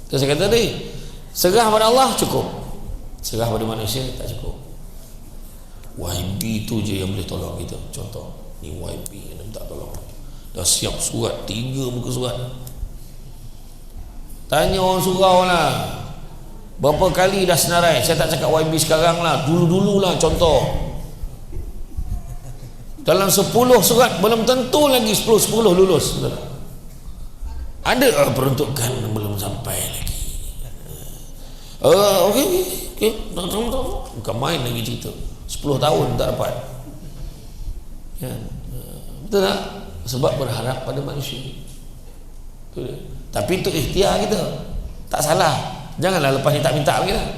Terus saya kata tadi, serah pada Allah cukup, serah pada manusia tak cukup. YB tu je yang boleh tolong kita. Contoh, ni YB yang minta tolong, dah siap surat 3 muka surat. Tanya orang surau lah, berapa kali dah senarai. Saya tak cakap YB sekarang lah, dulu-dulu lah. Contoh, dalam 10 surat belum tentu lagi 10 lulus. Ada peruntukan belum sampai lagi. Okey. Bukan main lagi cerita. 10 tahun tak dapat. Ya. Betul tak? Sebab berharap pada manusia. Betul tak? Tapi itu ikhtiar kita. Tak salah. Janganlah lepas ni tak minta lagi lah.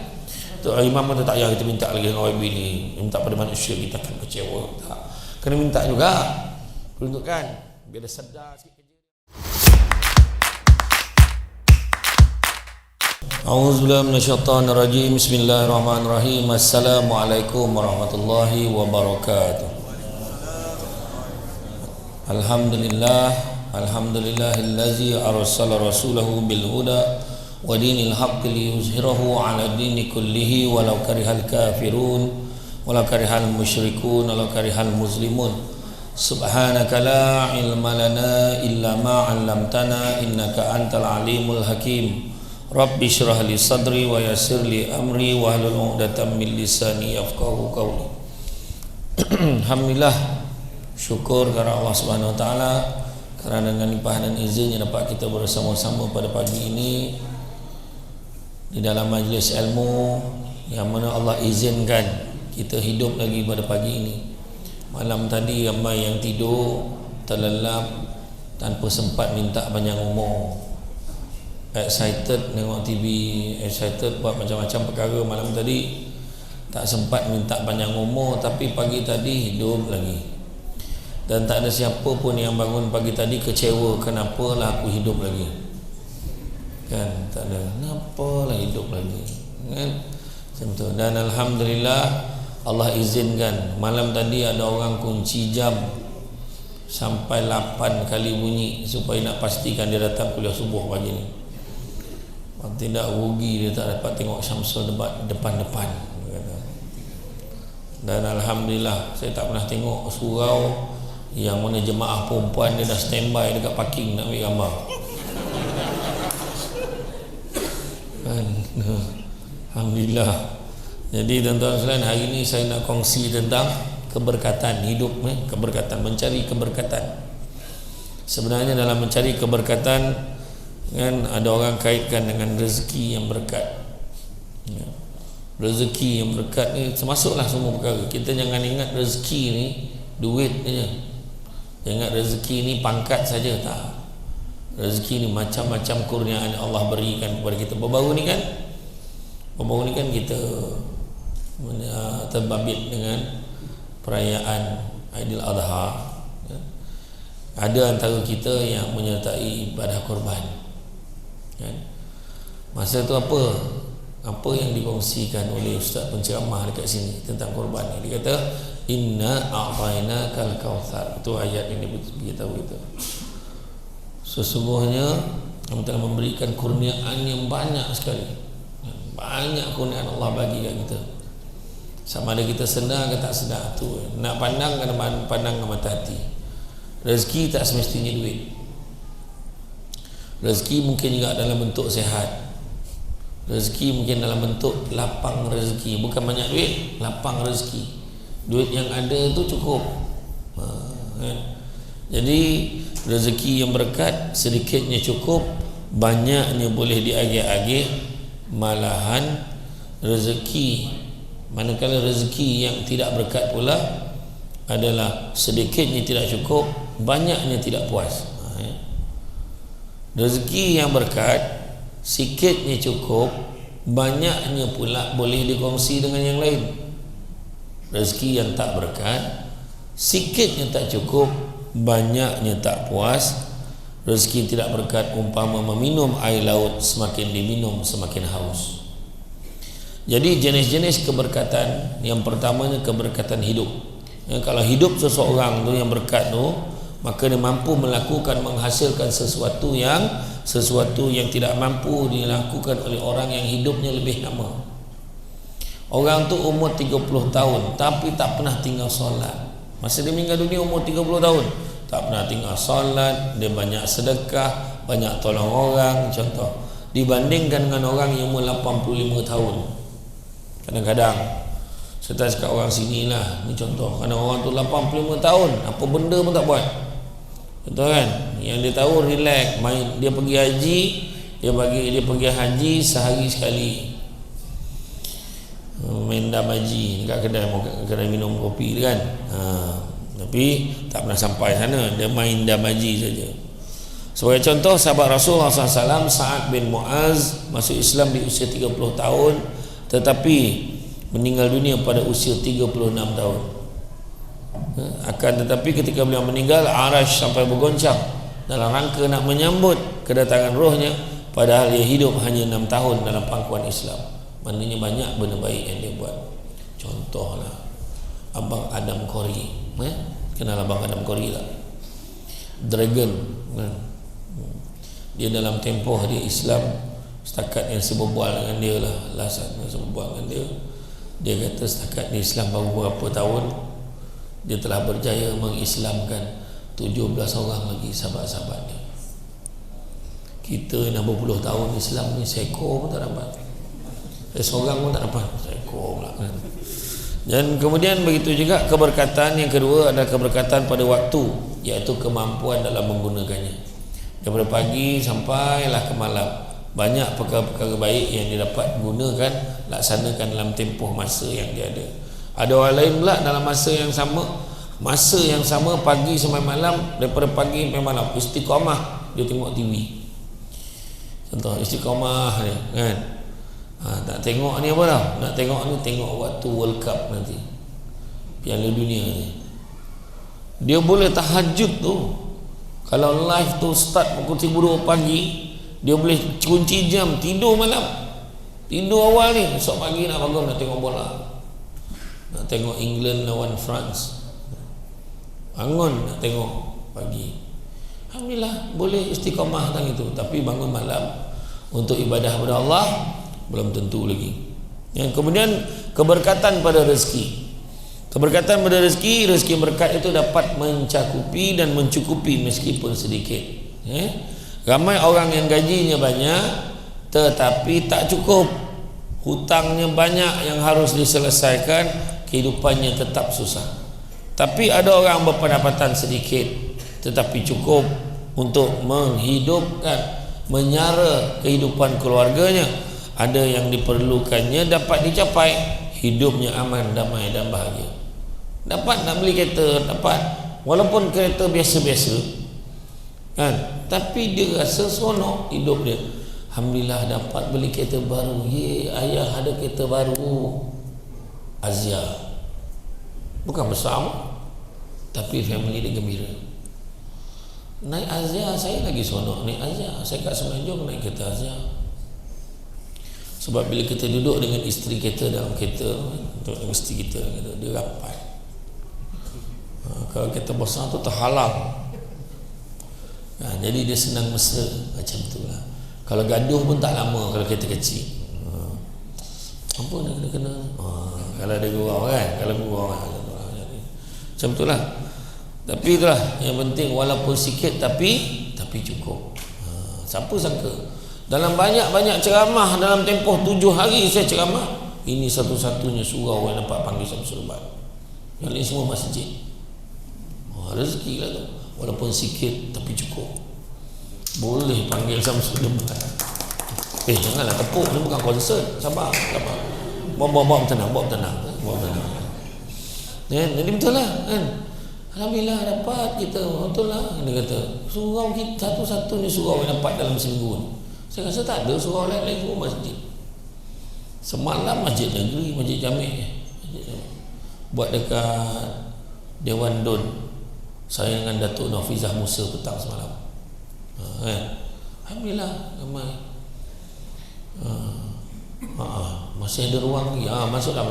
Imam tu tak payah kita minta lagi dengan OIB ni. Minta pada manusia kita akan kecewa. Tak. Kena minta juga. Peruntukan. Biar dia sedar sikit. A'udzubillahi minasyaitonirrajim. Bismillahirrahmanirrahim. Assalamualaikum warahmatullahi wabarakatuh. Alhamdulillahillazi arsala rasulahu bil huda wa dinil haqqi liyuzhirahu 'ala dini kullihi walau karihal kafirun walau karihal musyrikun walau karihal muslimun. Subhanaka la ilma lana illa ma 'allamtana innaka antal alimul hakim. Rabbi syrah li sadri wa yassir li amri wa hlul 'uqdatam min lisani yafqahu qawli. Alhamdulillah, syukur kepada Allah Subhanahu wa taala kerana dengan limpah dan izinnya dapat kita bersama-sama pada pagi ini di dalam majlis ilmu yang mana Allah izinkan kita hidup lagi pada pagi ini. Malam tadi ramai yang tidur terlelap tanpa sempat minta panjang umur. Excited tengok TV, excited buat macam-macam perkara malam tadi, tak sempat minta panjang umur, tapi pagi tadi hidup lagi. Dan tak ada siapa pun yang bangun pagi tadi kecewa, kenapalah aku hidup lagi, kan? Tak ada, kenapalah hidup lagi, kan? Macam tu. Dan Alhamdulillah Allah izinkan malam tadi ada orang kunci jam sampai 8 kali bunyi supaya nak pastikan dia datang kuliah subuh pagi ni. Tidak rugi dia tak dapat tengok Syamsul depan-depan. Dan Alhamdulillah saya tak pernah tengok surau yang mana jemaah perempuan dia dah standby dekat parking nak ambil gambar. Alhamdulillah. Jadi tuan-tuan sekalian, hari ini saya nak kongsi tentang keberkatan hidup, keberkatan, mencari keberkatan. Sebenarnya dalam mencari keberkatan kan ada orang kaitkan dengan rezeki yang berkat. Ya. Rezeki yang berkat ni termasuklah semua perkara. Kita jangan ingat rezeki ni duit saja. Jangan ingat rezeki ni pangkat saja, tak. Rezeki ni macam-macam kurniaan Allah berikan kepada kita. Baru-baru ni kan kita terbabit dengan perayaan Aidiladha. Ya. Ada antara kita yang menyertai ibadah korban. Kan? Masa tu apa yang dikongsikan oleh ustaz penceramah dekat sini tentang korban ni, dia kata inna a'tainakal kautsar. Itu ayat yang dia beritahu kita, sesungguhnya kami telah memberikan kurniaan yang banyak sekali. Banyak kurniaan Allah bagi kat kita, sama ada kita sedar ke tak sedar. Tu nak pandang kena pandang dengan mata hati. Rezeki tak semestinya duit. Rezeki mungkin juga dalam bentuk sehat. Rezeki mungkin dalam bentuk lapang rezeki. Bukan banyak duit, lapang rezeki. Duit yang ada tu cukup. Kan? Jadi rezeki yang berkat sedikitnya cukup, banyaknya boleh diagih-agih. Malahan rezeki, manakala rezeki yang tidak berkat pula adalah sedikitnya tidak cukup, banyaknya tidak puas. Rezeki yang berkat sikitnya cukup, banyaknya pula boleh dikongsi dengan yang lain. Rezeki yang tak berkat, sikitnya tak cukup, banyaknya tak puas. Rezeki tidak berkat umpama meminum air laut, semakin diminum semakin haus. Jadi jenis-jenis keberkatan, yang pertamanya keberkatan hidup. Kalau hidup seseorang tu yang berkat tu, maka dia mampu melakukan, menghasilkan sesuatu yang sesuatu yang tidak mampu dilakukan oleh orang yang hidupnya lebih lama. Orang tu umur 30 tahun tapi tak pernah tinggal solat. Masa dia meninggal dunia umur 30 tahun, tak pernah tinggal solat, dia banyak sedekah, banyak tolong orang, contoh. Dibandingkan dengan orang yang umur 85 tahun. Kadang-kadang saya cakap orang sini lah, ni contoh, kadang orang tu 85 tahun apa benda pun tak buat, betul kan? Yang dia tahu relax, main, dia pergi haji, dia pergi haji sehari sekali, main dam haji dekat kedai minum kopi kan, tapi tak pernah sampai sana, dia main dam haji saja. Sebagai contoh, sahabat Rasulullah SAW Sa'ad bin Mu'az masuk Islam di usia 30 tahun tetapi meninggal dunia pada usia 36 tahun. Akan tetapi ketika beliau meninggal, Arash sampai bergoncang dalam rangka nak menyambut kedatangan rohnya, padahal dia hidup hanya 6 tahun dalam pangkuan Islam. Maknanya banyak benda baik yang dia buat. Contohlah Abang Adam Kori, kenal Abang Adam Kori tak? Dragon, dia dalam tempoh dia Islam, setakat yang saya berbual dengan dia lah, last yang saya berbual dengan dia kata setakat dia Islam baru berapa tahun, dia telah berjaya mengislamkan 17 orang lagi sahabat-sahabat dia. Kita yang dah berpuluh tahun Islam ni seekor pun tak dapat, seorang pun tak dapat, seekor pula kan. Dan kemudian begitu juga keberkatan yang kedua adalah keberkatan pada waktu, iaitu kemampuan dalam menggunakannya. Daripada pagi sampailah ke malam, banyak perkara-perkara baik yang dia dapat gunakan, laksanakan dalam tempoh masa yang dia ada. Ada orang lain pula dalam masa yang sama pagi sampai malam, daripada pagi sampai malam istiqamah, dia tengok TV. Contoh istiqamah dia kan, tak tengok ni apa tau, nak tengok ni tengok waktu World Cup nanti, Piala Dunia ni. Dia boleh tahajud tu, kalau live tu start pukul 2 pagi, dia boleh kunci jam, tidur malam, tidur awal ni, esok pagi nak bangun nak tengok bola, nak tengok England lawan France, bangun nak tengok pagi. Alhamdulillah boleh istiqamah tentang itu. Tapi bangun malam untuk ibadah kepada Allah belum tentu lagi. Yang kemudian keberkatan pada rezeki. Keberkatan pada rezeki berkat itu dapat mencakupi dan mencukupi meskipun sedikit. Ramai orang yang gajinya banyak tetapi tak cukup, hutangnya banyak yang harus diselesaikan, kehidupannya tetap susah. Tapi ada orang berpendapatan sedikit tetapi cukup untuk menghidupkan, menyara kehidupan keluarganya. Ada yang diperlukannya dapat dicapai, hidupnya aman, damai dan bahagia. Dapat nak beli kereta, dapat, walaupun kereta biasa-biasa kan, tapi dia rasa seronok hidup dia. Alhamdulillah dapat beli kereta baru, ye ayah ada kereta baru, Azia, bukan besar tapi family dia gembira. Naik Azia, saya lagi seronok naik Azia. Saya kat Semenanjung naik kereta Azia. Sebab bila kita duduk dengan isteri kita dalam kereta, untuk isteri kita, dia rapat. Kalau kereta besar tu terhalang, jadi dia senang mesra macam itulah. Kalau gaduh pun tak lama kalau kereta kecil. Apa nak kena kalau ada gurau kan, kalau gurau macam itulah. Tapi itulah yang penting, walaupun sikit tapi cukup. Siapa sangka dalam banyak-banyak ceramah dalam tempoh 7 hari saya ceramah, ini satu-satunya surau yang dapat panggil Syamsul Ubat. Yang lain semua masjid. Rezeki lah tu, walaupun sikit tapi cukup, boleh panggil Syamsul Ubat. Janganlah tepuk, ni bukan konsert. Sabar. Bawa tenang. Jadi betul lah kan. Alhamdulillah dapat kita, betul lah. Dia kata surau kita satu-satunya surau yang dapat dalam seminggu ni. Saya rasa tak ada surau lain-lain, semua masjid. Semalam masjid negeri, masjid Jamik buat dekat Dewan Don. Saya dengan Datuk Nafizah Musa petang semalam. Alhamdulillah ramai. Masih ada ruang lagi. Masuklah.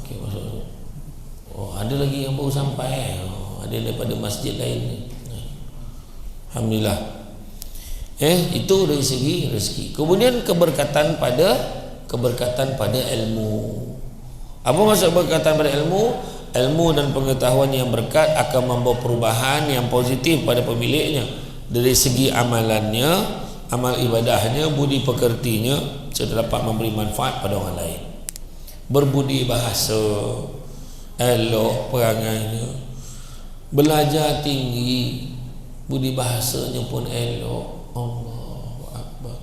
Okey, masuk. Ada lagi yang baru sampai. Ada daripada masjid lain ni. Alhamdulillah. Itu dari segi rezeki. Kemudian keberkatan pada ilmu. Apa maksud keberkatan pada ilmu? Ilmu dan pengetahuan yang berkat akan membawa perubahan yang positif pada pemiliknya dari segi amalannya, amal ibadahnya, budi pekertinya, serta dapat memberi manfaat pada orang lain. Berbudi bahasa, elok perangainya, belajar tinggi, budi bahasanya pun elok. Allahu Akbar.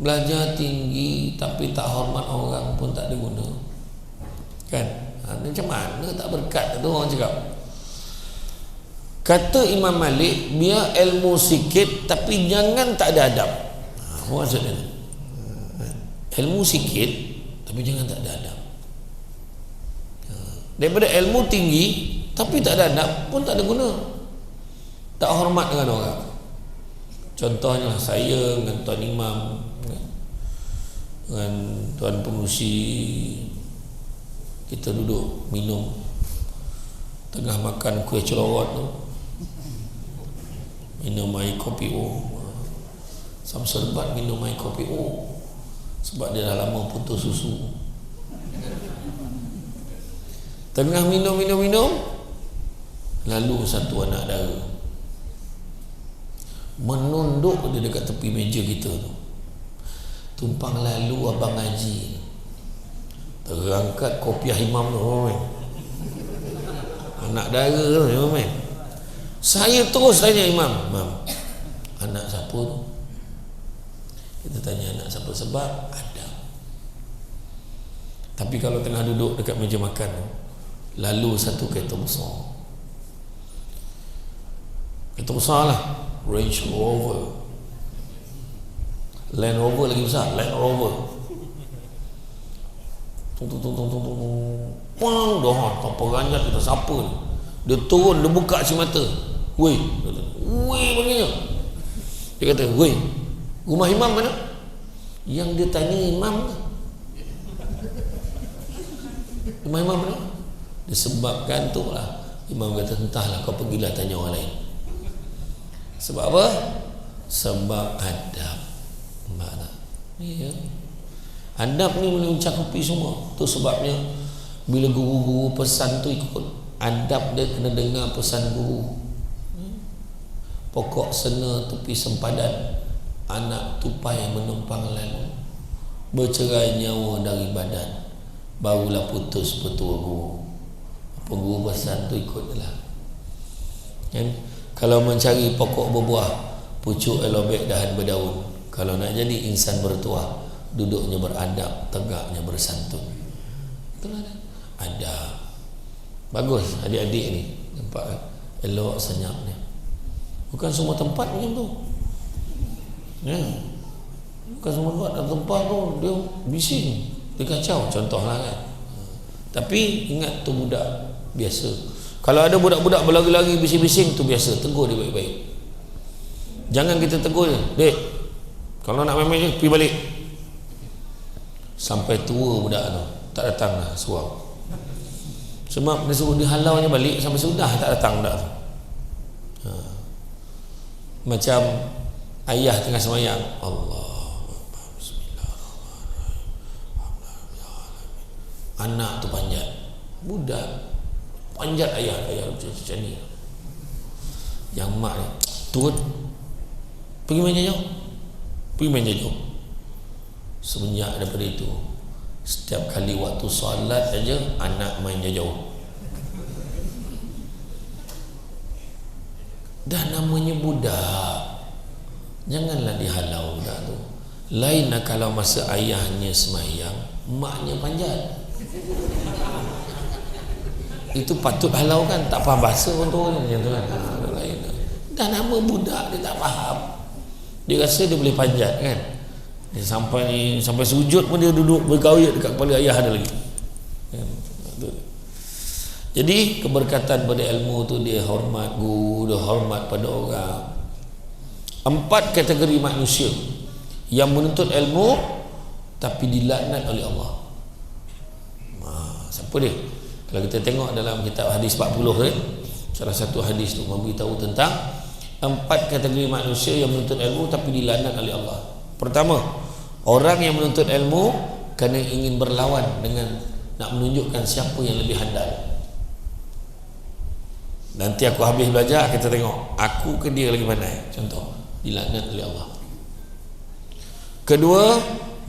Belajar tinggi tapi tak hormat orang pun tak ada guna. Kan? Macam mana tak berkat tu orang cakap. Kata Imam Malik, biar ilmu sikit tapi jangan tak ada adab. Apa maksudnya? Ilmu sikit tapi jangan tak ada adab. Daripada ilmu tinggi tapi tak ada adab pun tak ada guna. Tak hormat dengan orang. Contohnya saya dengan Tuan Imam, dengan Tuan Pengurusi, kita duduk minum tengah makan kuih celorot tu, minum air kopi Samsul Bat minum air kopi sebab dia dah lama putus susu. Tengah minum, lalu satu anak dara menunduk dia dekat tepi meja kita tu. Tumpang lalu Abang Haji, terangkat kopiah imam tu, anak dara tu, saya terus tanya imam, anak siapa tu? Kita tanya anak siapa, sebab ada. Tapi kalau tengah duduk dekat meja makan tu, lalu satu kereta besar lah, Range Rover, Land Rover lagi besar, Land Rover, pang dah tanpa ranjat. Kita siapa ni? Dia turun, dia buka si mata, weh panggilnya. Dia kata, weh, rumah imam mana? Yang dia tanya imam ke? Rumah imam mana? Disebabkan tu lah imam kata, entahlah, kau pergilah tanya orang lain. Sebab apa? Sebab adab. Mana? Ya. Adab ni boleh mencakupi semua. Tu sebabnya bila guru-guru pesan tu ikut adab, dia kena dengar pesan guru. Pokok sena tepi sempadan, anak tupai menumpang lalu, bercerai nyawa dari badan, barulah putus petua guru. Apa guru pesan tu ikutlah. Kan? Kalau mencari pokok berbuah, pucuk elobek dahan berdaun. Kalau nak jadi insan bertuah, duduknya beradab, tegaknya bersantun. Itulah adab. Bagus adik-adik ni, nampak kan? Elok senyapnya. Bukan semua tempat macam tu. Ya. Bukan semua tempat tu dia bising, dia kacau, contohlah kan. Tapi ingat tu budak biasa. Kalau ada budak-budak berlari-lari bising-bising, tu biasa, tegur dia baik-baik. Jangan kita tegur dia, dek, kalau nak main-main je, pergi balik. Sampai tua budak tu tak datang lah suam. Sebab dia suruh dihalaunya balik, sampai sudah tak datang budak tu. Macam ayah tengah semayang, Allah, Bismillahirrahmanirrahim, anak tu panjat, budak panjat ayah macam ni. Yang mak ni turun, pergi main jauh. Semenjak daripada itu, setiap kali waktu solat saja anak main jauh. Dah namanya budak, janganlah dihalau budak tu. Lain lah kalau masa ayahnya semayang, maknya panjat. Itu patut halau kan, tak faham bahasa pun tu macam tu kan. Dah nama budak, dia tak faham, dia rasa dia boleh panjat kan. Dia sampai sujud pun dia duduk bergauyat dekat kepala ayah ada lagi. Jadi keberkatan pada ilmu tu, dia hormat guru, dia hormat pada orang. 4 kategori manusia yang menuntut ilmu tapi dilaknat oleh Allah. Siapa dia? Kalau kita tengok dalam kitab hadis 40 salah satu hadis tu memberitahu tentang 4 kategori manusia yang menuntut ilmu tapi dilaknat oleh Allah. Pertama, orang yang menuntut ilmu kerana ingin berlawan dengan nak menunjukkan siapa yang lebih handal. Nanti aku habis belajar, kita tengok aku ke dia lagi pandai. Contoh, dilaknat oleh Allah. Kedua,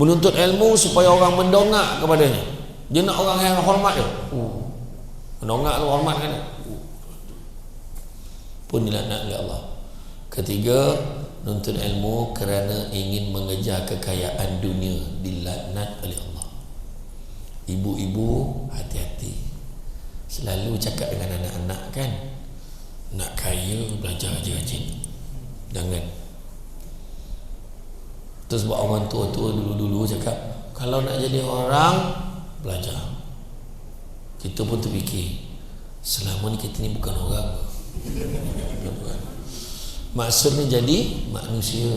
menuntut ilmu supaya orang mendongak kepadanya. Dia nak orang yang hormat dia. Mendongak tu hormat kan? Pun dilaknat oleh Allah. Ketiga, menuntut ilmu kerana ingin mengejar kekayaan dunia, dilaknat oleh Allah. Ibu-ibu hati-hati, selalu cakap dengan anak-anak kan, nak kaya belajar rajin-rajin, jangan. Terus buat orang tua-tua dulu-dulu cakap, kalau nak jadi orang, belajar. Kita pun terfikir, selama ni kita ni bukan orang. Maksudnya jadi manusia.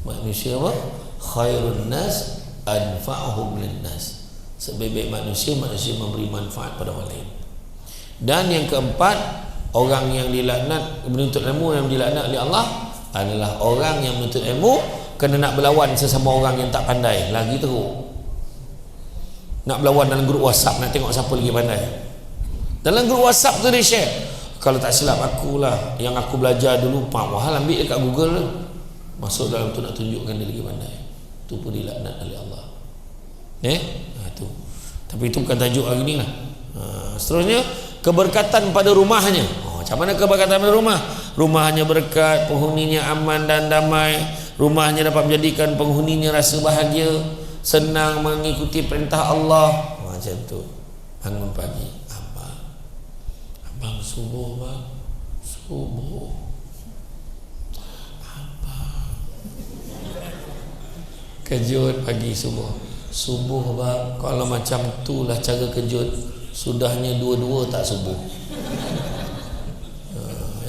Manusia apa? Khairun nas anfa'uhum linnas. Sebaik-baik manusia, manusia memberi manfaat pada orang lain. Dan yang keempat, orang yang dilaknat, menuntut ilmu yang dilaknat oleh Allah adalah orang yang menuntut ilmu kena nak berlawan sesama orang yang tak pandai. Lagi teruk, nak berlawan dalam grup WhatsApp, nak tengok siapa lagi pandai. Dalam grup WhatsApp tu dia share, kalau tak silap akulah yang aku belajar dulu, Pak Wahal ambil dekat Google tu, masuk dalam tu nak tunjukkan dia lagi pandai. Tu pun dilaknat oleh Allah. Tu. Tapi itu bukan tajuk hari ni lah. Seterusnya, keberkatan pada rumahnya. Macam mana keberkatan pada rumah? Rumahnya berkat, penghuninya aman dan damai, rumahnya dapat menjadikan penghuninya rasa bahagia, senang mengikuti perintah Allah. Macam tu. Bangun pagi, abang subuh bang, subuh abang kejut pagi subuh bang. Kalau macam tu lah cara kejut, sudahnya dua-dua tak subuh.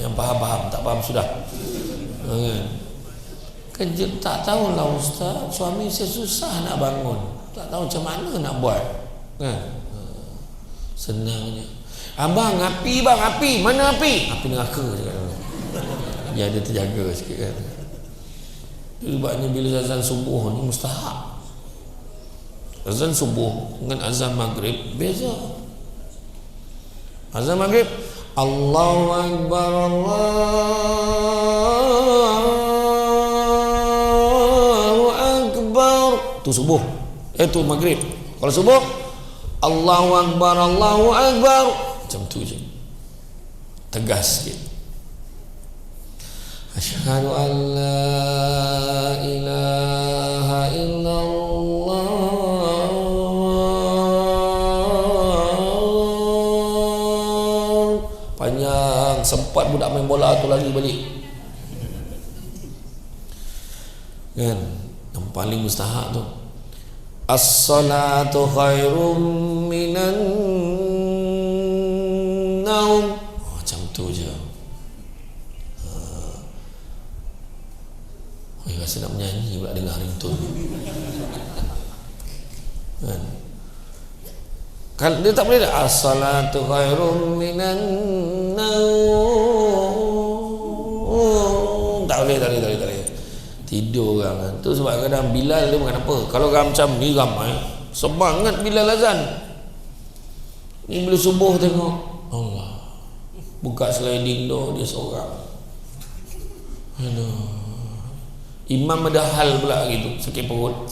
Yang faham, tak faham sudah. Kejut tak tahulah ustaz, suami saya susah nak bangun, tak tahu macam mana nak buat kan. Senangnya, abang api bang, api mana api? Api neraka cakap. Ya, dia terjaga sikit kan. Sebabnya bila azan subuh ni mustahak. Azan subuh dengan azan maghrib beza. Azan maghrib, Allahu Akbar, Allahu Akbar, tu subuh. Tu maghrib. Kalau subuh, Allahu Akbar, Allahu Akbar, macam tu je, tegas sikit. Asyhadu an la ilaha illallah, panjang, sempat budak main bola tu lari balik kan. Yang paling mustahak tu, as-salatu khairum minan naum, macam tu je. Rasa nak menyanyi pula dengar ringtone kan. Kalau dia tak boleh dah, as-salatu khairum minan naum, tak boleh. Tidur orang kan. Tu sebab kadang Bilal dia bukan apa, kalau orang macam ni ramai semangat Bilal azan ni, bila subuh tengok Allah buka sliding door dia seorang. Aduh, imam ada hal pula gitu, sakit perut,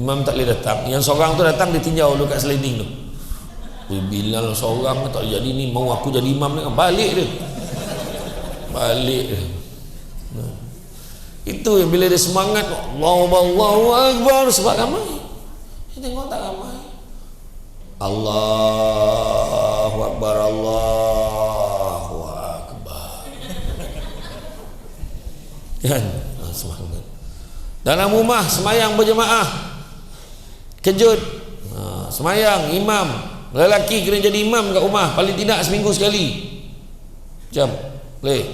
imam tak boleh datang, yang seorang tu datang dia tinjau dulu kat sliding tu. Bilal seorang tak jadi ni, mau aku jadi imam ni, balik dia. Itu yang bila dia semangat, Allahu Akbar, sebab ramai. Dia tengok tak ramai, Allahu Akbar, Allahu Akbar kan. Semangat. Dalam rumah semayang berjemaah, kejut, semayang imam, lelaki kena jadi imam kat rumah paling tidak seminggu sekali. Jam boleh.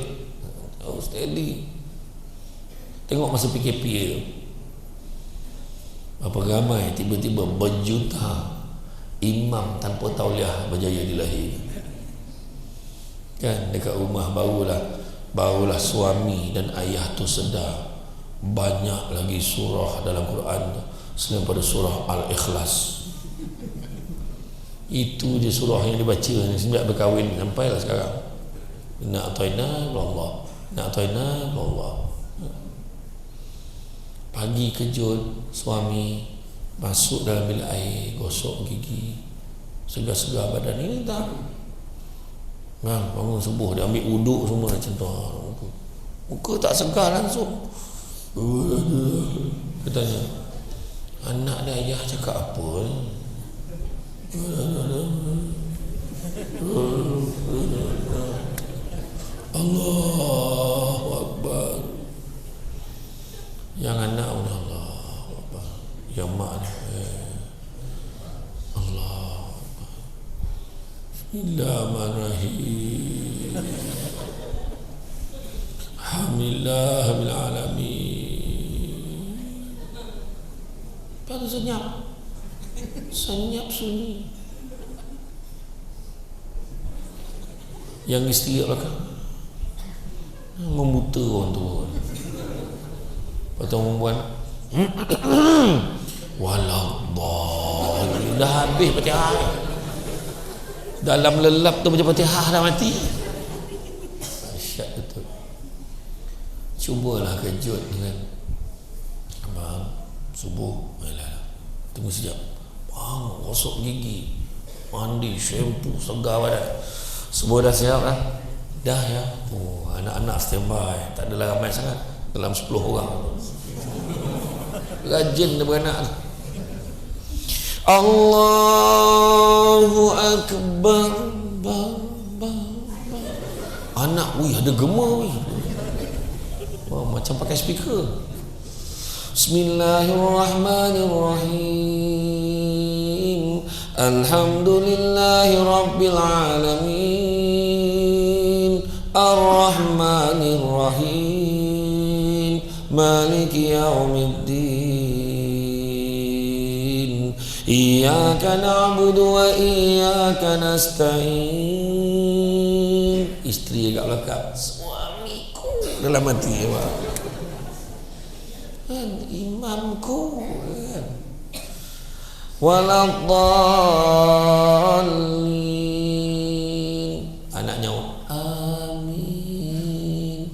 Steady. Tengok masa PKP tu, berapa ramai tiba-tiba berjuta imam tanpa tauliah berjaya dilahirkan kan. Dekat rumah barulah barulah suami dan ayah tu sedar banyak lagi surah dalam Quran tu selain pada surah Al-Ikhlas. Itu je surah yang dibaca ni sejak berkahwin sampailah sekarang. Inna a'tayna Allah, inna a'tayna Allah. Pagi kejut suami masuk dalam bilik air, gosok gigi, segar-segar badan. Ini tak bangun subuh dia ambil uduk semua macam tu. Muka tak segar langsung. Katanya, anak dia ayah cakap apa ni? Allahu Akbar. Yang anak pun Allahu Akbar. Yang mak ni Allahu Akbar. Bismillahirrahmanirrahim. Alhamdulillah bil alamin. Baru senyap sunyi. Yang isteri kat belakang memuta orang tu. Lepas tu perempuan walau dah habis Fatihah. Dalam lelap tu baca Fatihah dah mati. Asyik betul. Cubalah kejut dengan abang subuh. Alah, tunggu sekejap. Bang, gosok gigi, mandi, shampoo, segar badan. Semua dah siap lah. Dah ya. Oh, anak-anak standby. Tak adalah ramai sangat. Dalam 10 orang. Rajin dia beranak. Allahu Akbar. Anak, ada gema. Oh, macam pakai speaker. Bismillahirrahmanirrahim. Alhamdulillahi Rabbil Alamin. Ar-Rahmanir-Rahim. Maliki Yawmiddin. Iyyaka na'budu wa iyyaka nasta'in. Isteri agak belakang. Suamiku dalam hati Pak. Imamku waladdallin. Anak nyaut amin.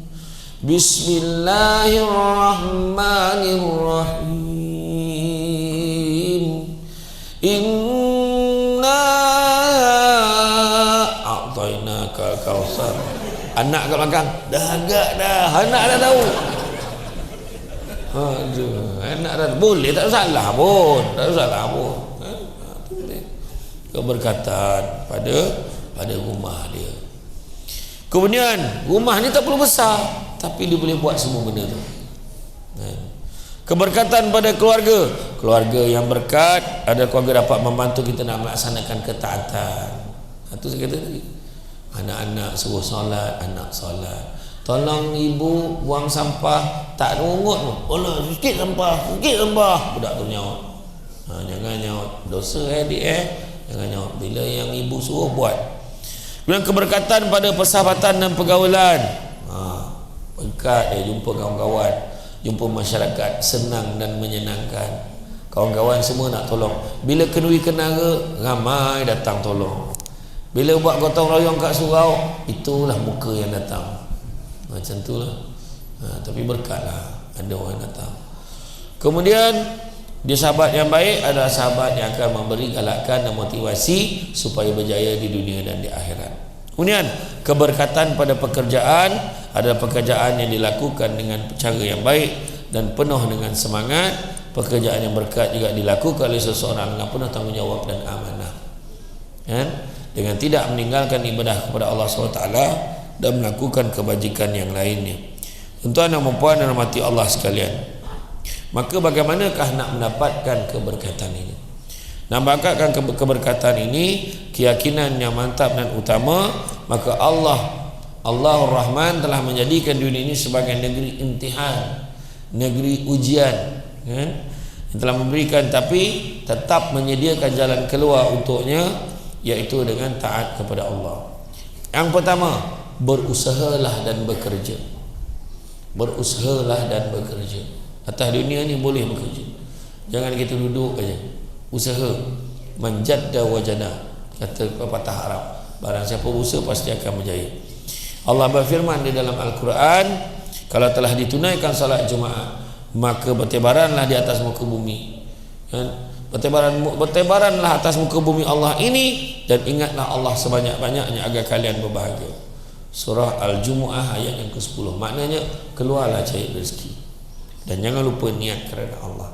Bismillahirrahmanirrahim. Inna a'tainakal kautsar. Anak kat belakang dah agak dah, anak dah tahu. Aduh, anak dah boleh, tak salah pun, keberkatan pada rumah dia. Kemudian rumah ni tak perlu besar, tapi dia boleh buat semua benda tu. Keberkatan pada keluarga yang berkat, ada keluarga dapat membantu kita nak melaksanakan ketaatan. Itu saya kata tadi, anak-anak suruh solat, anak solat. Tolong ibu buang sampah, tak rungut pun. Olah, sikit sampah. Budak tu nyaut. Jangan nyaut. Dosa adik jangan nyaut. Bila yang ibu suruh buat. Kemudian keberkatan pada persahabatan dan pergaulan. Berkat dia jumpa kawan-kawan, jumpa masyarakat, senang dan menyenangkan. Kawan-kawan semua nak tolong. Bila kenduri kenara, ramai datang tolong. Bila buat gotong royong kat surau, itulah muka yang datang. Macam tu lah. Tapi berkat lah ada orang datang. Kemudian dia sahabat yang baik adalah sahabat yang akan memberi galakan dan motivasi supaya berjaya di dunia dan di akhirat. Kemudian keberkatan pada pekerjaan adalah pekerjaan yang dilakukan dengan cara yang baik dan penuh dengan semangat. Pekerjaan yang berkat juga dilakukan oleh seseorang dengan penuh tanggungjawab dan amanah, dengan tidak meninggalkan ibadah kepada Allah SWT dan melakukan kebajikan yang lainnya. Tuan-tuan dan puan dan rahmati Allah sekalian, maka bagaimanakah nak mendapatkan keberkatan ini? Nak mendapatkan keberkatan ini, keyakinan yang mantap dan utama, maka Allahur Rahman telah menjadikan dunia ini sebagai negeri imtihan, negeri ujian, yang telah memberikan tapi tetap menyediakan jalan keluar untuknya, iaitu dengan taat kepada Allah. Yang pertama, berusahalah dan bekerja. Berusahalah dan bekerja. Atas dunia ni boleh bekerja. Jangan kita duduk aja. Usaha. Manjadda wajana, kata pepatah Arab. Barang siapa usaha pasti akan berjaya. Allah berfirman di dalam Al-Quran, kalau telah ditunaikan salat Jumaat, maka bertebaranlah di atas muka bumi. Bertebaranlah atas muka bumi Allah ini, dan ingatlah Allah sebanyak-banyaknya agar kalian berbahagia. Surah Al-Jumu'ah ayat yang ke-10. Maknanya keluarlah cari rezeki, dan jangan lupa niat kerana Allah.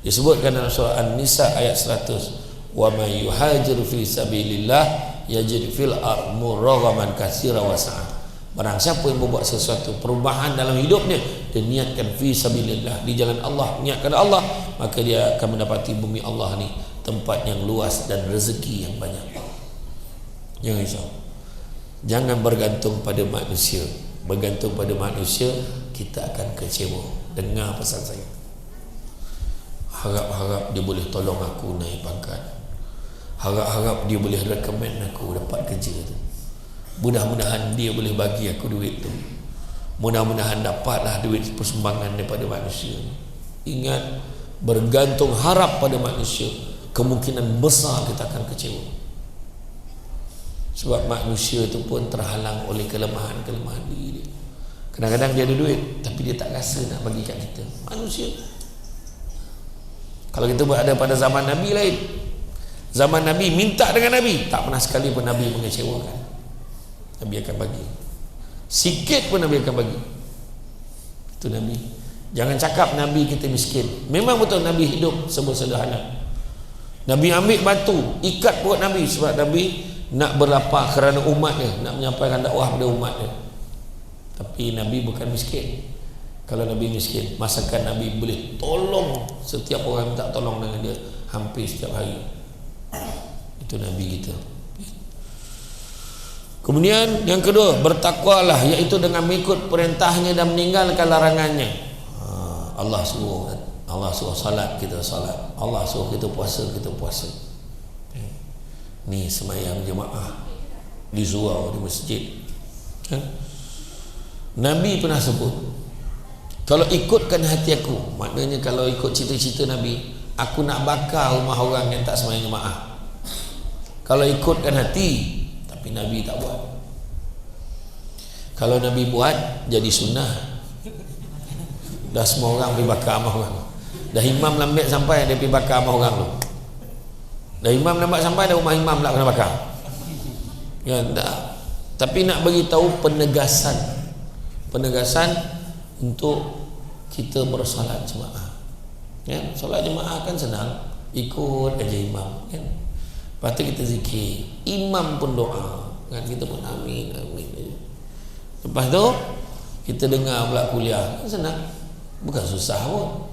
Disebutkan dalam surah An-Nisa ayat 100, wa may yuhajir fi sabilillah yajid fil ardh muraghaman katsira wa sa'a. Barang siapa yang membuat sesuatu perubahan dalam hidupnya dan niatkan fi sabilillah, di jalan Allah, niatkan Allah, maka dia akan mendapati bumi Allah ni tempat yang luas dan rezeki yang banyak. Jangan risau. Jangan bergantung pada manusia. Bergantung pada manusia, kita akan kecewa. Dengar pesan saya. Harap-harap dia boleh tolong aku naik pangkat. Harap-harap dia boleh recommend aku dapat kerja tu. Mudah-mudahan dia boleh bagi aku duit tu. Mudah-mudahan dapatlah duit persumbangan daripada manusia. Ingat, bergantung harap pada manusia, kemungkinan besar kita akan kecewa. Sebab manusia itu pun terhalang oleh kelemahan-kelemahan diri dia. Kadang-kadang dia ada duit, tapi dia tak rasa nak bagi kat kita. Manusia. Kalau kita berada pada zaman Nabi lain. Zaman Nabi minta dengan Nabi, tak pernah sekali pun Nabi mengecewakan. Nabi akan bagi. Sikit pun Nabi akan bagi. Itu Nabi. Jangan cakap Nabi kita miskin. Memang betul Nabi hidup sederhana. Nabi ambil batu, ikat perut Nabi, sebab Nabi nak berlapar kerana umatnya, nak menyampaikan dakwah pada umatnya. Tapi Nabi bukan miskin. Kalau Nabi miskin, masakan Nabi boleh tolong setiap orang minta tolong dengan dia hampir setiap hari. Itu Nabi kita. Kemudian yang kedua, bertakwalah, iaitu dengan mengikut perintahnya dan meninggalkan larangannya. Allah suruh salat, kita salat. Allah suruh kita puasa, kita puasa. Ni sembahyang jemaah di surau, di masjid. Nabi pernah sebut, kalau ikutkan hati aku, maknanya kalau ikut cita-cita Nabi, aku nak bakar rumah orang yang tak sembahyang jemaah. Kalau ikutkan hati, tapi Nabi tak buat. Kalau Nabi buat, jadi sunnah. Dah semua orang pergi bakar rumah orang. Dah imam lambat sampai, dia pergi bakar rumah orang tu. Dah imam lambat sampai, dah rumah imam nak kena bakar. Ya, tak. Tapi nak bagi tahu penegasan untuk kita bersolat jemaah. Ya, solat jemaah kan senang, ikut aja imam, kan. Lepas tu kita zikir, imam pun doa, kan, kita pun amin, amin. Lepas tu kita dengar pula kuliah, kan senang, bukan susah pun.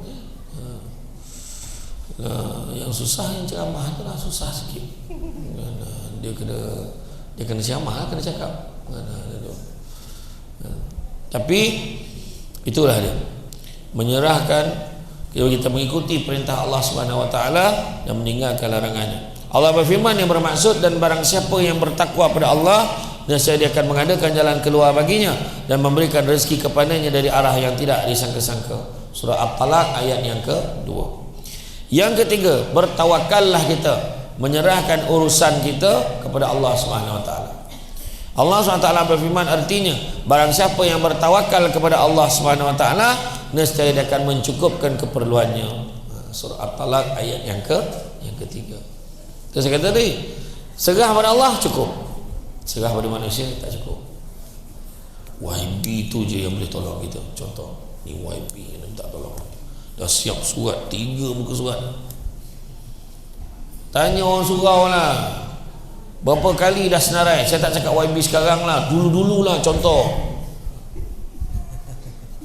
Yang susah yang ceramah tu lah, susah sikit. Dia kena ceramah, kena cakap. Tapi itulah dia, menyerahkan, kita mengikuti perintah Allah Subhanahu Wa Taala dan meninggalkan larangannya. Allah berfirman yang bermaksud, dan barang siapa yang bertakwa pada Allah, nescaya dia akan mengadakan jalan keluar baginya dan memberikan rezeki kepadanya dari arah yang tidak disangka-sangka. Surah At-Talaq ayat yang ke-2. Yang ketiga, bertawakallah kita, menyerahkan urusan kita kepada Allah Subhanahu Wa Taala. Allah SWT berfirman, artinya barang siapa yang bertawakal kepada Allah Subhanahu Wa Taala, nescaya dia akan mencukupkan keperluannya. Surah At-Talaq ayat yang ketiga. Terus saya kata tadi, serah pada Allah cukup, serah pada manusia tak cukup. YB tu je yang boleh tolong kita. Contoh, ni YB yang minta tolong, dah siap surat 3 muka surat. Tanya orang surau lah, berapa kali dah senarai. Saya tak cakap YB sekarang lah, dulu-dulu lah. Contoh,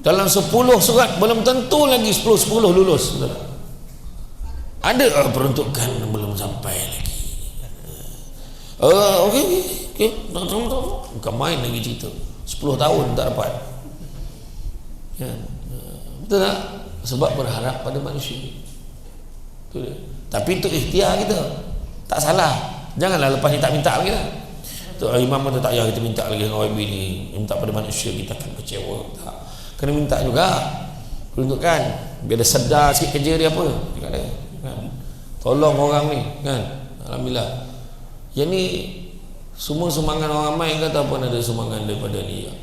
dalam 10 surat belum tentu lagi 10 lulus. Ada peruntukan belum sampai lagi. Okey. Bukan main lagi cerita. 10 tahun tak dapat. Ya. Betul tak? Sebab berharap pada manusia. Betul. Tapi itu ikhtiar kita, tak salah. Janganlah lepas ni tak minta lagi lah. Imam pun tak payah kita minta lagi dengan YB ni, minta pada manusia kita akan kecewa. Tak, kena minta juga peruntukan biar dia sedar sikit kerja dia apa dia, kan? Tolong orang ni kan. Alhamdulillah yang ni semua sumbangan orang ramai ke ataupun ada sumbangan daripada ni ya?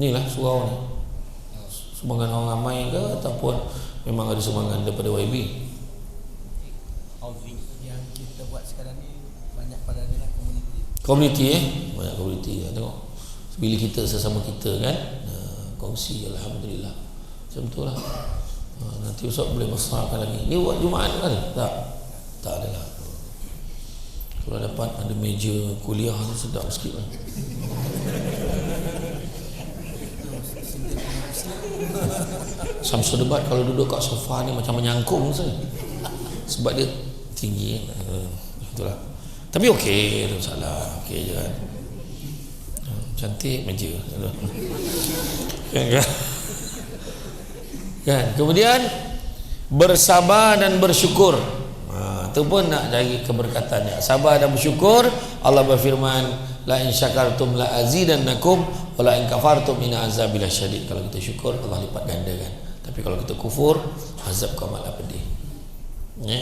Inilah surau ni sumbangan orang ramai ke ataupun memang ada sumbangan daripada YB? Housing yang kita buat sekarang ni banyak pada adalah komuniti banyak komuniti ya. Tengok bila kita sesama kita kan kongsi, alhamdulillah macam tu lah. Nanti Ustaz boleh besarkan lagi ni buat Jumaat kan? Tak adalah. Kalau dapat ada meja kuliah tu sedap sikit lah. Samsul Debat kalau duduk kat sofa ni macam menyangkung saja sebab dia tinggi itulah. Tapi okey, tak salah, okey je kan. Cantik meja kan. Kemudian bersabar dan bersyukur. Itu pun nak cari keberkatannya. Sabar dan bersyukur. Allah berfirman, la in syakartum la azidannakum wa la in kafartum inna azabi lasyadid. Kalau kita syukur Allah lipat gandakan. Tapi kalau kita kufur, azab kau malah pedih. Ya.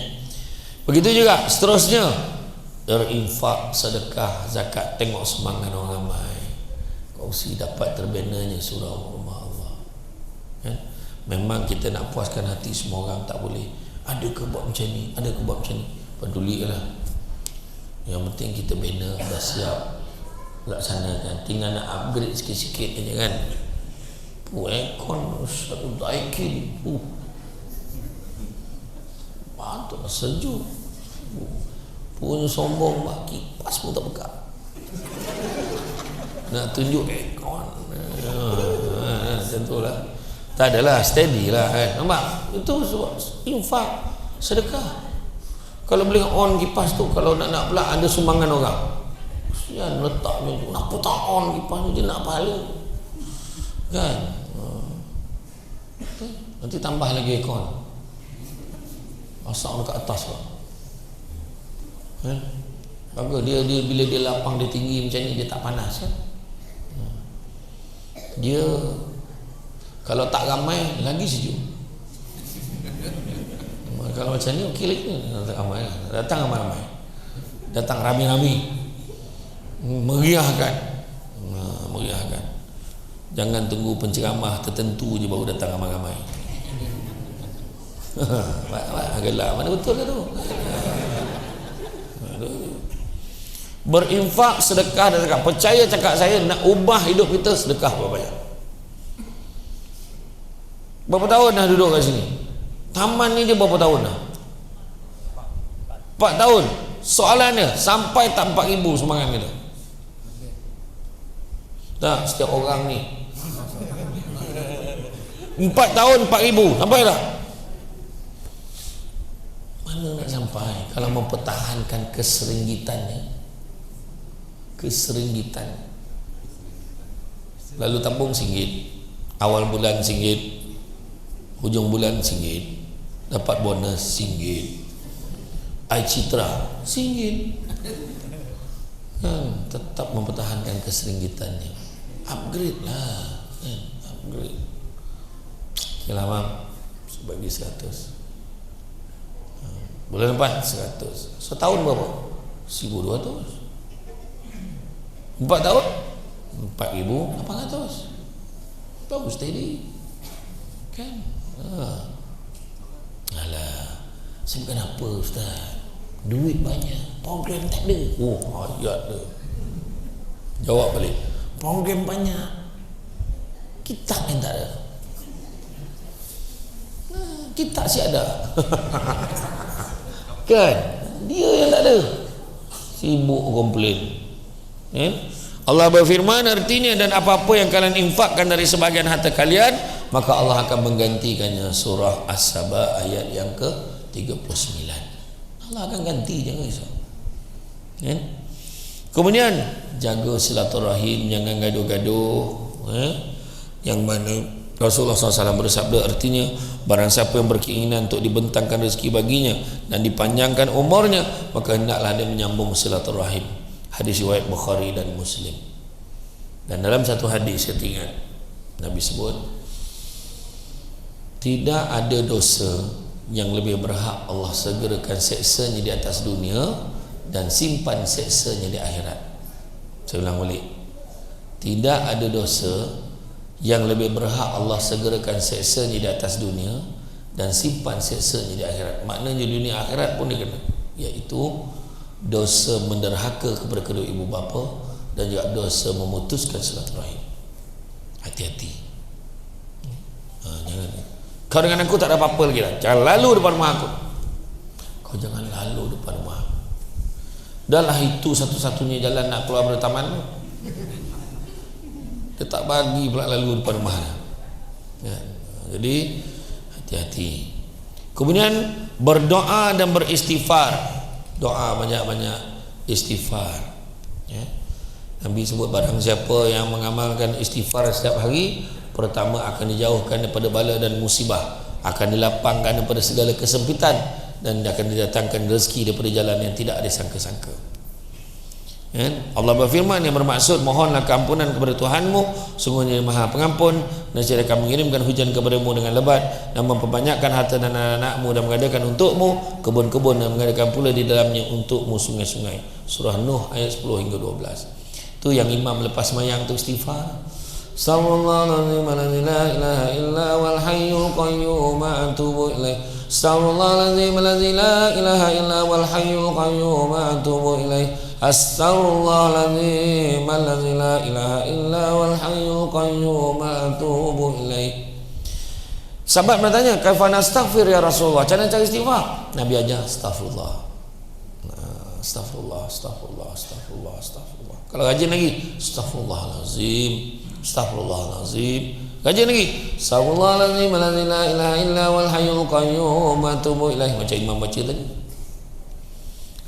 Begitu juga seterusnya, berinfak, sedekah, zakat. Tengok semangat orang ramai. Kongsi dapat terbenanya surau rumah Allah. Ya. Memang kita nak puaskan hati semua orang tak boleh. Ada ke buat macam ni, ada ke buat macam ni, pedulilah. Yang penting kita bina dah siap laksanakan, tinggal nak upgrade sikit-sikit aja kan. Aircon satu Daikin patut sejuk. Punya sombong mak, kipas pun tak buka. Nak tunjuk aircon macam tu lah. Tak adalah, steady lah kan. Nampak? Itu sebab infak, sedekah. Kalau boleh on kipas tu, kalau nak pula ada sumbangan orang, kesian letak macam tu. Kenapa tak on kipas tu, dia nak pahala kan. Nanti tambah lagi aircon, pasang dekat atas lah kan. Bagus dia bila dia lapang, dia tinggi macam ni, dia tak panas kan. Dia kalau tak ramai lagi sejuk. Kalau macam ni okey lagi. Datang ramai-ramai, datang rami-rami, meriahkan. Jangan tunggu penceramah tertentu je baru datang ramai-ramai. Gelap mana betul ke tu? Berinfak, sedekah dan zakat. Percaya cakap saya, nak ubah hidup kita, sedekah berapa banyak. Berapa tahun dah duduk kat sini? Taman ni dia berapa tahun dah? 4 tahun. Soalannya, sampai tak 4,000 sumbangan kita? Tak, setiap orang ni 4 tahun 4,000, sampai tak? Mana nak sampai kalau mempertahankan keserenggitannya? Lalu tabung RM1, awal bulan RM1, hujung bulan RM1, dapat bonus RM1, Ai Citra RM1 kan. Tetap mempertahankan keserenggitannya. Upgrade lah kan? Upgrade. Okay lah mam, bagi 100, bulan depan 100, setahun berapa? 1,200. 4 tahun 4,800. Bagus steady kan. Alah, saya bukan apa Ustaz, duit banyak, program tak ada. Ayat dia jawab balik, program banyak, kitab yang tak ada. Kitab si ada kan, dia yang tak ada, sibuk komplain. Allah berfirman artinya, dan apa-apa yang kalian infakkan dari sebagian harta kalian, maka Allah akan menggantikannya. Surah As-Saba ayat yang ke-39. Allah akan ganti, jangan risau. Kemudian jaga silaturahim, jangan gaduh-gaduh. Yang mana Rasulullah SAW bersabda, artinya barang siapa yang berkeinginan untuk dibentangkan rezeki baginya dan dipanjangkan umurnya, maka hendaklah dia menyambung silaturahim. Hadis riwayat Bukhari dan Muslim. Dan dalam satu hadis saya ingat Nabi sebut, tidak ada dosa yang lebih berhak Allah segerakan seksanya di atas dunia dan simpan seksanya di akhirat. Saya ulang balik, tidak ada dosa yang lebih berhak Allah segerakan seksanya di atas dunia dan simpan seksanya di akhirat. Maknanya dunia akhirat pun dia kena, iaitu dosa menderhaka kepada kedua ibu bapa dan juga dosa memutuskan silaturahim. Hati-hati. Jangan, kau dengan aku tak ada apa-apa lagi lah, jangan lalu depan rumah aku. Kau jangan lalu depan rumah aku. Dah lah, itu satu-satunya jalan nak keluar dari taman. Dia tak bagi pula lalu depan rumah ya. Jadi hati-hati. Kemudian berdoa dan beristighfar. Doa banyak-banyak, istighfar ya. Nabi sebut barang siapa yang mengamalkan istighfar setiap hari, pertama akan dijauhkan daripada bala dan musibah, akan dilapangkan daripada segala kesempitan, dan akan didatangkan rezeki daripada jalan yang tidak ada sangka-sangka ya. Allah berfirman yang bermaksud, mohonlah keampunan kepada Tuhanmu, sungguhnya Maha Pengampun, dan dia akan mengirimkan hujan kepadamu dengan lebat dan memperbanyakkan harta dan anak-anakmu, dan mengadakan untukmu kebun-kebun, dan mengadakan pula di dalamnya untukmu sungai-sungai. Surah Nuh ayat 10 hingga 12. Itu yang imam lepas mayang tu istighfar. Astaghfirullahaladzim la ilaha illa wal hayyul qayyum atubu ilaih. Astaghfirullahaladzim la ilaha illa wal hayyul qayyum atubu ilaih. Astaghfirullahaladzim la ilaha illa wal hayyul qayyum atubu ilaih. Sahabat bertanya, kaifa nastaghfir ya Rasulullah? Cara cari istighfar? Nabi ajar astagfirullah. Astagfirullah, astagfirullah, astagfirullah, astagfirullah. Kalau rajin lagi, astagfirullahalazim, astagfirullahalazim. Rajin lagi, astagfirullahalazim la ilaha illa wal hayyul qayyum atubu ilaih. Macam imam baca tadi.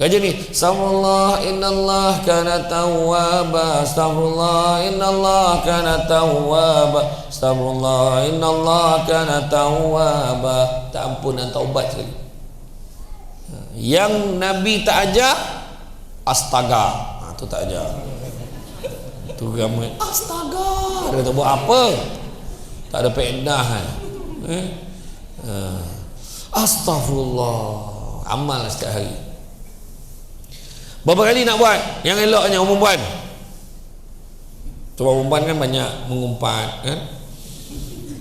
Rajin ni, astagfirullah innallah kana tawwaba, astagfirullah innallah kana tawwaba, astagfirullah innallah kana tawwaba. Tak ampun dan taubat sekali. Yang Nabi tak ajar astaga, tu tak ajar. Tu ramai astaga, dia kata buat apa? Tak ada faedah kan. Astagfirullah, amal setiap hari. Berapa kali nak buat? Yang eloknya umum buat. Sebab perempuan kan banyak mengumpat kan,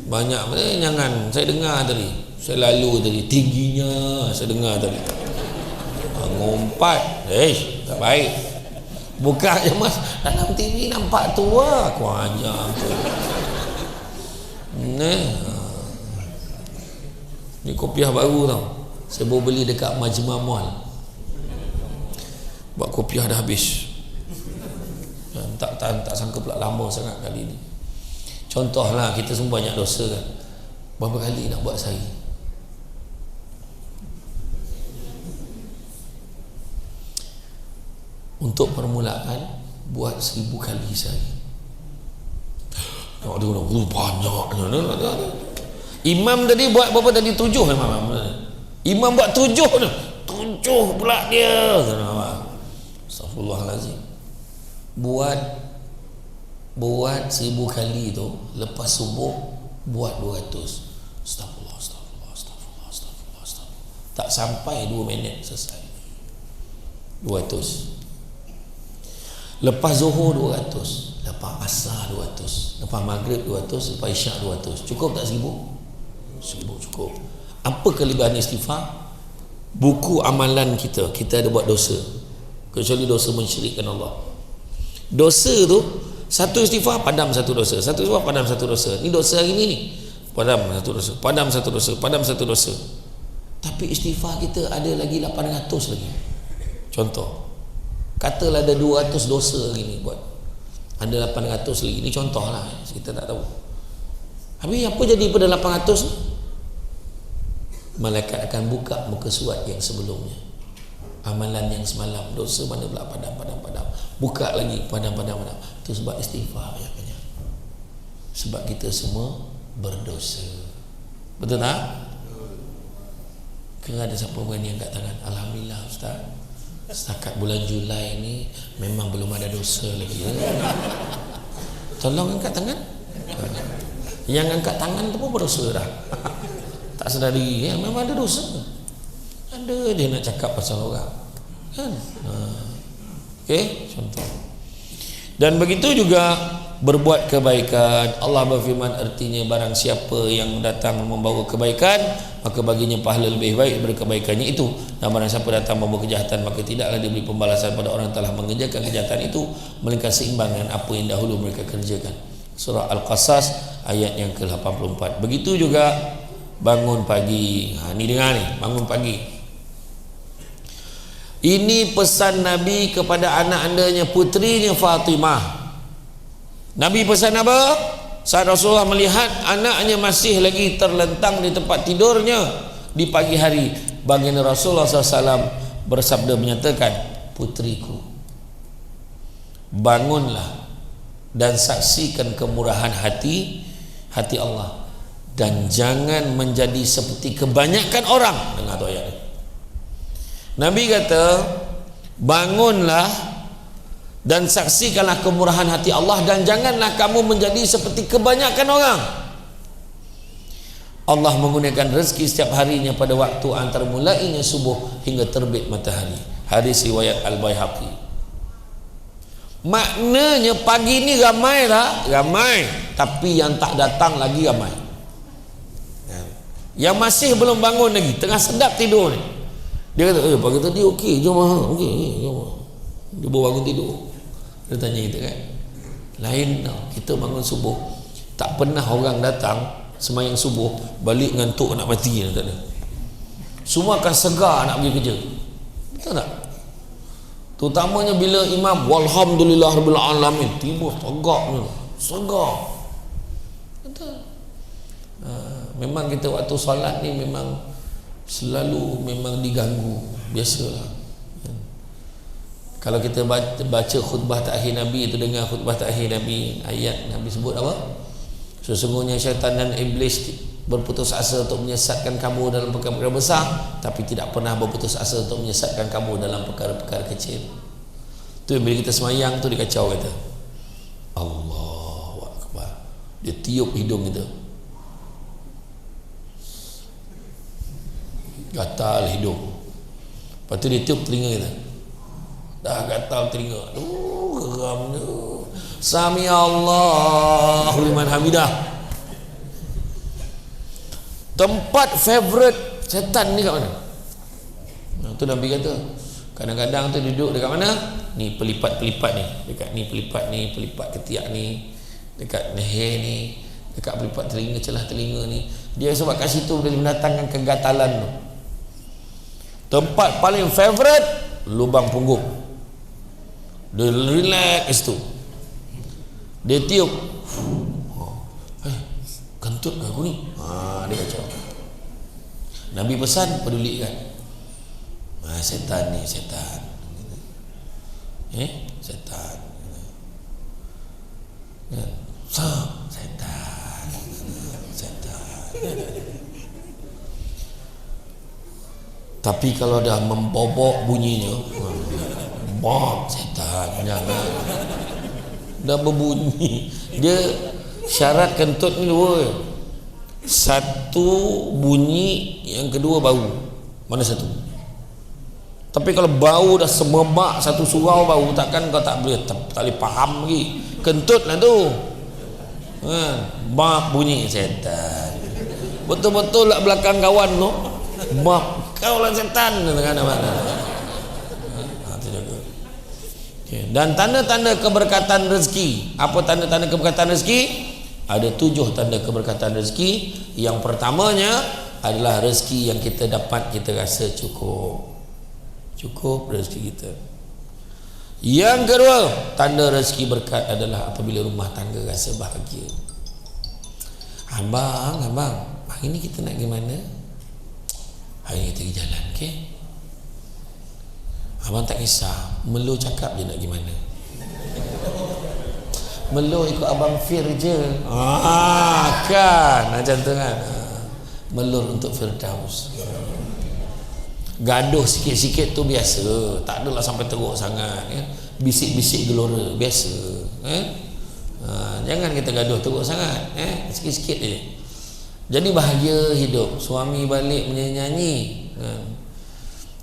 banyak jangan. Saya dengar tadi, saya lalu tadi, tingginya saya dengar tadi ngumpat, tak baik. Buka je mas, dalam TV nampak tua, aku ajar tu. Ni kopiah baru tau, saya baru beli dekat Majma Mall. Buat kopiah dah habis. Tak sangka pula lama sangat kali ni. Contohlah, kita semua banyak dosa kan. Berapa kali nak buat sehari? Untuk permulaan, buat 1000 kali sehari. Nak dengar banyak. Imam tadi buat berapa tadi? 7 memang. Imam buat 7 tu. 7 pula dia. Astagfirullahalazim. Buat 1000 kali tu, lepas subuh buat 200. Astagfirullah, astagfirullah, astagfirullah, astagfirullah, astagfirullah. Tak sampai 2 minit selesai. 200. Lepas zuhur 200, lepas asar 200, lepas maghrib 200, lepas isyak 200. Cukup tak 1000? 1000 cukup. Apa kelebihan istighfar? Buku amalan kita ada buat dosa, kecuali dosa mensyirikkan Allah. Dosa tu, satu istighfar padam satu dosa, satu istighfar padam satu dosa. Ni dosa hari ni padam satu dosa, padam satu dosa, padam satu dosa. Tapi istighfar kita ada lagi 800 lagi. Contoh, katalah ada 200 dosa hari ni buat, ada 800 lagi. Ini contoh lah, kita tak tahu. Habis apa jadi pada 800 ni? Malaikat akan buka muka surat yang sebelumnya, amalan yang semalam, dosa mana pula padam, buka lagi padam. Itu sebab istighfar banyak-banyak. Sebab kita semua berdosa. Betul tak? Ke ada siapa berani angkat tangan? Alhamdulillah Ustaz, setakat bulan Julai ni memang belum ada dosa lagi ya? Tolong angkat tangan. Yang angkat tangan tu pun berdosa dah. Tak sedar diri ya? Memang ada dosa. Ada dia nak cakap pasal orang kan? Okey, contoh. Dan begitu juga berbuat kebaikan. Allah berfirman, artinya barang siapa yang datang membawa kebaikan, maka baginya pahala lebih baik daripada kebaikannya itu, dan barang siapa datang membawa kejahatan, maka tidaklah diberi pembalasan pada orang yang telah mengerjakan kejahatan itu melainkan seimbang dengan apa yang dahulu mereka kerjakan. Surah Al-Qasas ayat yang ke-84. Begitu juga bangun pagi. Ni dengar ni, bangun pagi. Ini pesan Nabi kepada anak andanya, putrinya Fatimah. Nabi pesan apa? Saat Rasulullah melihat anaknya masih lagi terlentang di tempat tidurnya di pagi hari, baginda Rasulullah SAW bersabda menyatakan, putriku, bangunlah dan saksikan kemurahan hati Allah, dan jangan menjadi seperti kebanyakan orang. Dengar tu ayat ni. Nabi kata, bangunlah dan saksikanlah kemurahan hati Allah, dan janganlah kamu menjadi seperti kebanyakan orang. Allah menggunakan rezeki setiap harinya pada waktu antara mulainya subuh hingga terbit matahari. Hadis riwayat Al-Baihaqi. Maknanya pagi ni ramai tak? Ramai, tapi yang tak datang lagi ramai. Yang masih belum bangun lagi, tengah sedap tidur ni, dia kata, pagi tadi okey, jom okey, jom. Dia baru bangun tidur. Dia tanya kita kan, lain tau, kita bangun subuh tak pernah orang datang sembahyang subuh balik ngantuk nak mati, tak ada. Semua akan segar nak pergi kerja. Betul tak? Terutamanya bila imam walhamdulillahirabbil alamin tiba segar. Betul. Memang kita waktu solat ni memang selalu memang diganggu, biasalah. Kalau kita baca khutbah takhir Nabi itu, dengar khutbah takhir Nabi, ayat Nabi sebut apa? Sesungguhnya syaitan dan iblis berputus asa untuk menyesatkan kamu dalam perkara-perkara besar, tapi tidak pernah berputus asa untuk menyesatkan kamu dalam perkara-perkara kecil. Tu bila kita semayang tu dikacau kata, Allahu Akbar. Dia tiup hidung kita, gatal hidung. Lepas tu dia tiup telinga kita, dah gatal telinga. Aduh, geramnya. Sami Allahu liman hamidah. Tempat favorite setan ni kat mana? Tu Nabi kata, kadang-kadang tu duduk dekat mana? Ni pelipat-pelipat ni, dekat ni pelipat ketiak ni, dekat leher ni, dekat pelipat telinga, celah telinga ni. Dia sebab kat situ dia mendatangkan kegatalan tu. Tempat paling favorite lubang punggung. Dia relax tu, dia tiup, kentut ke aku ni? Dia kacau. Nabi pesan, pedulikan. Setan ni, setan. Setan. Setan. Tapi kalau dah membobok bunyinya, setan, jangan. Dah berbunyi. Dia syarat kentut ni dua. Satu bunyi, yang kedua bau. Mana satu? Tapi kalau bau dah semerbak satu surau bau, takkan kau tak boleh faham lagi. Kentut lah tu. Bak bunyi setan. Betul-betul lah belakang kawan tu. Bak kau lah setan. Dan tanda-tanda keberkatan rezeki. Apa tanda-tanda keberkatan rezeki? Ada 7 tanda keberkatan rezeki. Yang pertamanya adalah rezeki yang kita dapat, kita rasa cukup rezeki kita. Yang kedua, tanda rezeki berkat adalah apabila rumah tangga rasa bahagia. Abang, hari ni kita nak pergi mana? Hari ni kita pergi jalan, okey? Abang tak kisah, Melu cakap je nak pergi mana. Meluh ikut Abang Fir je. Kan macam tu kan. Melur untuk Firdaus. Gaduh sikit-sikit tu biasa, tak adalah sampai teruk sangat ya. Bisik-bisik gelora biasa jangan kita gaduh teruk sangat sikit-sikit je. Jadi bahagia hidup. Suami balik menyanyi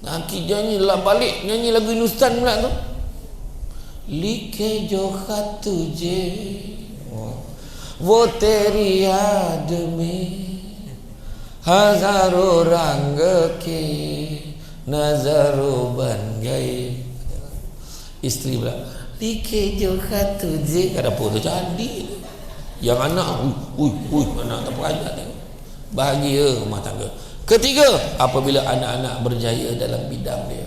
Aki nyanyi lah, balik nyanyi lagu Hindustan pula tu. Like jo khat tujhe wo teri yaad mein हजारों रंग के नजरों बन गए. Isteri pula लिखे जो खत तुझे, ada apa tu jadi. Yang anak anak tak peraja, bahagia rumah tangga. Ketiga, apabila anak-anak berjaya dalam bidang dia,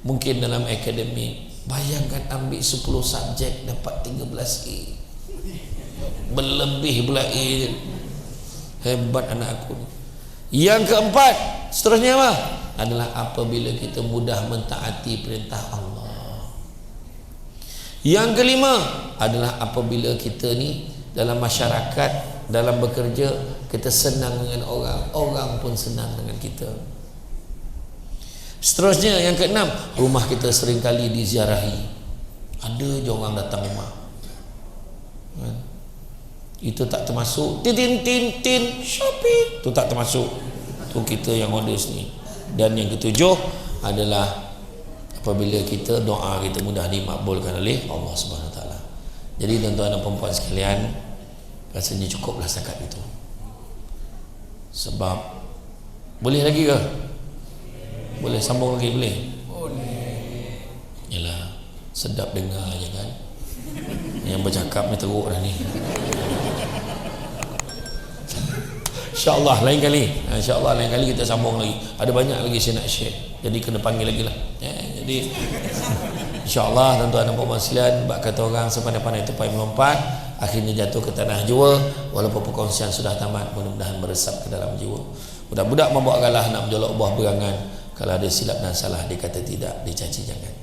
mungkin dalam akademik, bayangkan ambil 10 subjek dapat 13A, berlebih pula A. Hebat anak aku ni. Yang keempat, seterusnya apa? Adalah apabila kita mudah mentaati perintah Allah. Yang kelima adalah apabila kita ni dalam masyarakat, dalam bekerja, kita senang dengan orang, orang pun senang dengan kita. Seterusnya yang keenam, rumah kita seringkali diziarahi. Ada je orang datang rumah. Itu tak termasuk tin shopping, itu tak termasuk, tu kita yang order sini. Dan yang ketujuh adalah apabila kita doa kita mudah dimakbulkan oleh Allah Subhanahu Wa Taala. Jadi tuan-tuan dan puan-puan sekalian, rasanya cukuplah setakat itu. Sebab boleh lagi ke? Boleh sambung lagi boleh? Boleh. Yalah, sedap dengar je kan. Yang bercakap ni teruk dah ni. InsyaAllah lain kali, InsyaAllah lain kali kita sambung lagi. Ada banyak lagi saya nak share, jadi kena panggil lagi lah jadi InsyaAllah tuan-tuan dan puan-puan sekalian, bak kata orang sepandai-pandai tupai melompat, akhirnya jatuh ke tanah jiwa. Walaupun perkongsian sudah tamat, mudah-mudahan meresap ke dalam jiwa. Budak-budak membawa galah nak menjolok buah berangan. Kalau ada silap dan salah, dikata tidak, dicaci jangan.